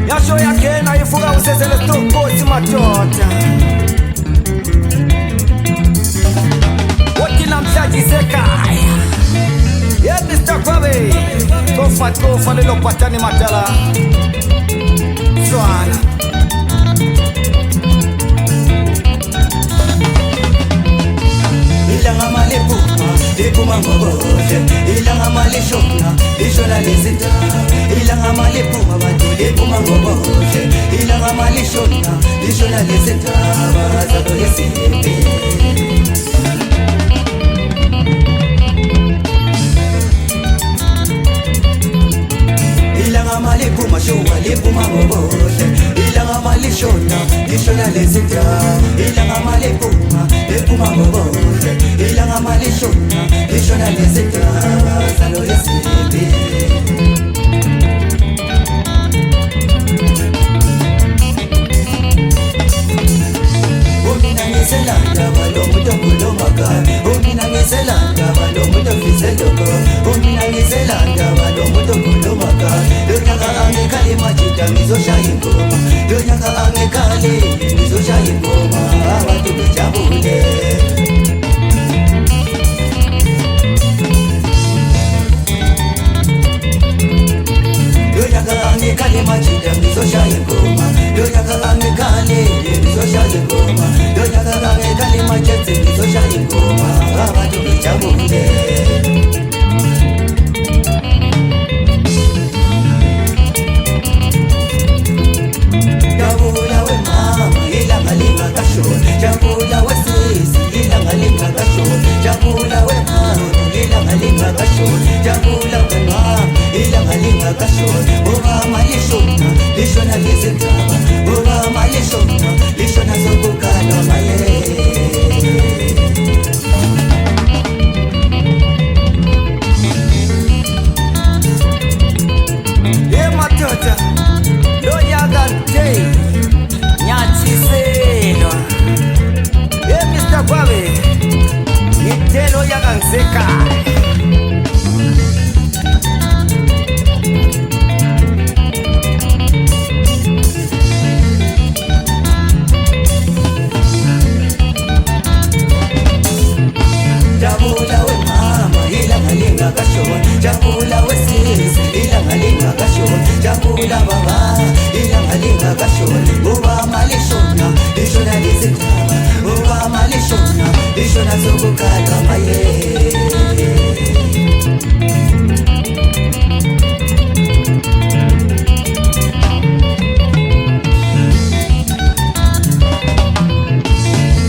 Yasho yake na ifuga usesele stokosi matota wakina mshaji sekaya ye Mr. Kwabe tofa lelo patani matala swana ilanga malipuma lipuma ngoboje ilanga malishona lishona lezinta ilanga malipuma bantu lipuma ngoboje ilanga malishona lishona lezinta bazalo lesimbi ilanga malipuma shuwa lipuma ngoboje ilanga malishona lishona lezinta ilanga malipuma lipuma ngoboje ilanga malishona lishona lezinta bazalo lesimbi Selanda balomuto kulomaka Omina ngeselanda balomuto fiseloko Omina ngeselanda balomuto kulomaka Donyaka angekali majita mizosha ingoma Donyaka angekali mizosha ingoma Abantu bijabule Donyaka angekali majita mizosha ingoma Donyaka angekali mizosha ingoma Donyaka angekali majete mizosha ingoma Abantu bijabule Jabula we mama ilanga linga kasho Jabula we sisi ilanga linga kasho Jabula we mama ilanga linga kasho Jabula we mama ilanga linga kasho Oba malishona lishona lizintaba Oba malishona lishona sokukalo maye matota lo yagante nyatsiselo Mr. Kwabe itelo yaganseka Jabula we mama ilanga linga kasho Jabula we sisi ilanga linga kasho Jabula baba ilanga linga kasho Uba malishona lishona lizintaba Uba malishona lishona sokukala maye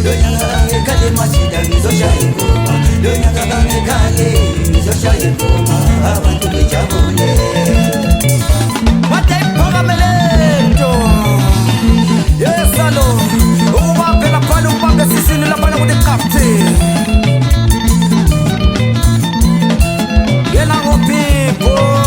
Donyaka angekali majita mizosha ingoma Donyaka angekali mizosha ingoma Abantu bijabule Wataipoga melento Yesalo Uwape la pale upanga sisi nila pale kwenye kapte Yela go people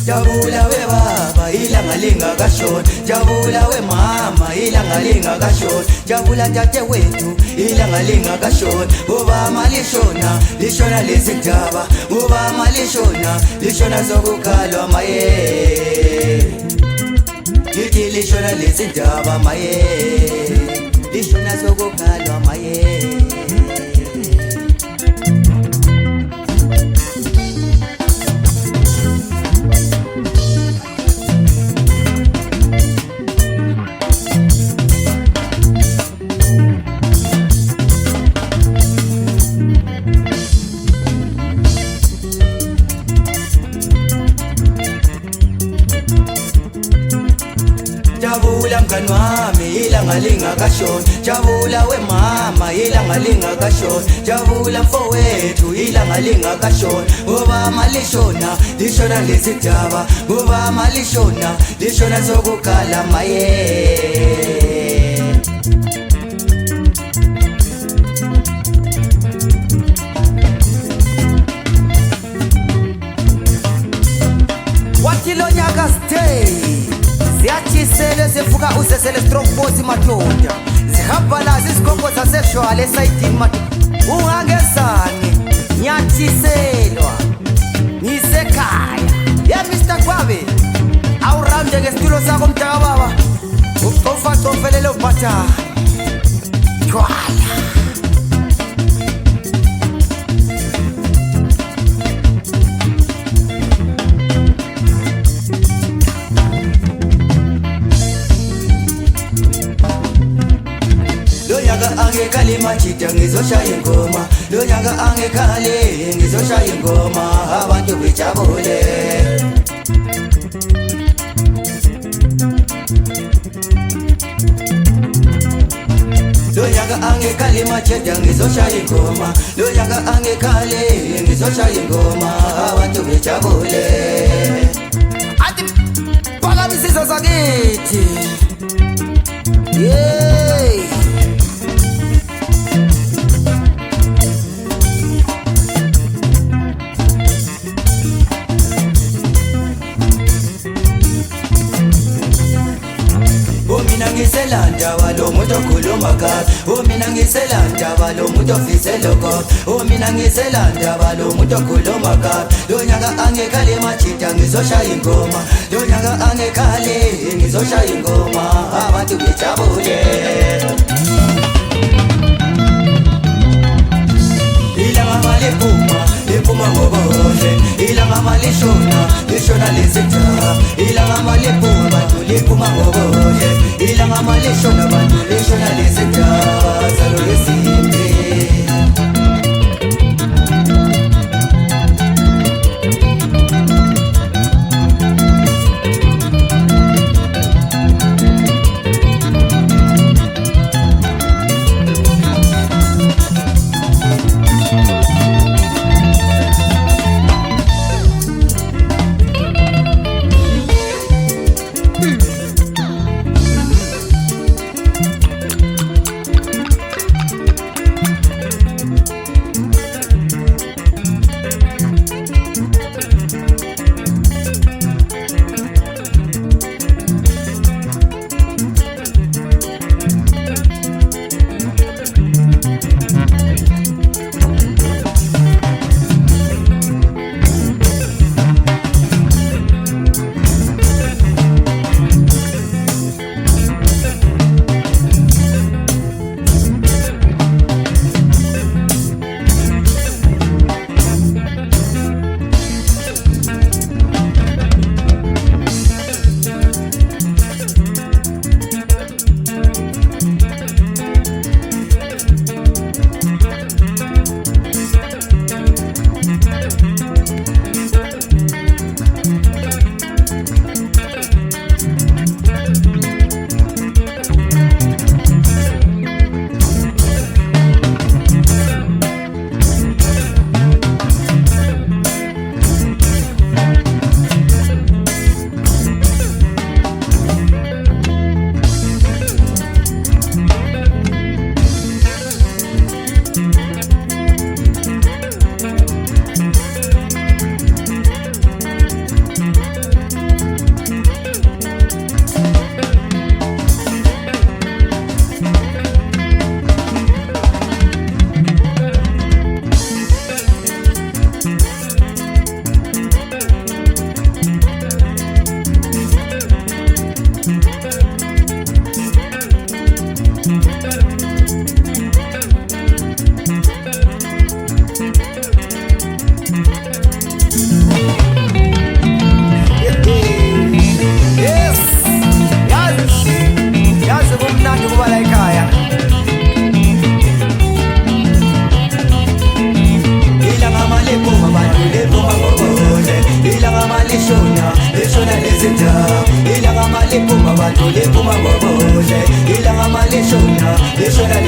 Jabula we baba ilanga linga kashona Jabula we mama ilanga linga kashona Jabula tate wetu ilanga linga kashona Uba malishona lishona lezintaba Uba malishona lishona sokukalo maye Liti lishona lezintaba maye Lishona sokukalo maye jabula mngani wami ilanga lingakashoni, jabula we mama ilanga lingakashoni, jabula mfowethu ilanga lingakashoni. Ngoba malishona lishona lezidaba, ngoba malishona lishona sokukhala maye. Wathi lo nyaka stay siyachisele sifuka usesele strong boss madoda, zihamba nazo izigongo zaseshwala esayidini madoda. Ungangesani nyachiselwa ngisekhaya ye Mr Kwabe, awuramde ngesitulo sakho mntaka baba, ucofa cofelele ubhatha twala. Angekhali machita ngizoshaya ingoma, lo nyaka angekhali ngizoshaya ingoma, abantu bejabule. Lo nyaka angekhali machita ngizoshaya ingoma, lo nyaka angekhali ngizoshaya ingoma, abantu bejabule. Athi phakamisa sakithi yeah. Ngiselanda walo muntu okhuluma kabi, mina ngiselanda walo muntu ofise lokho, mina ngiselanda walo muntu okhuluma kabi. Lo nyaka angekhali machita ngizoshaya ingoma, lo nyaka angekhali ngizoshaya ingoma, abantu bejabule. Ilanga maliphuma liphuma ngobuhle, ilanga malishona lishona lezidaba, ilanga maliphuma bantu liphuma ngobuhle, ilanga malishona bantu lishona lezidaba zalo lesimbi. abantu liphuma ngobuhle ilanga malishona lishona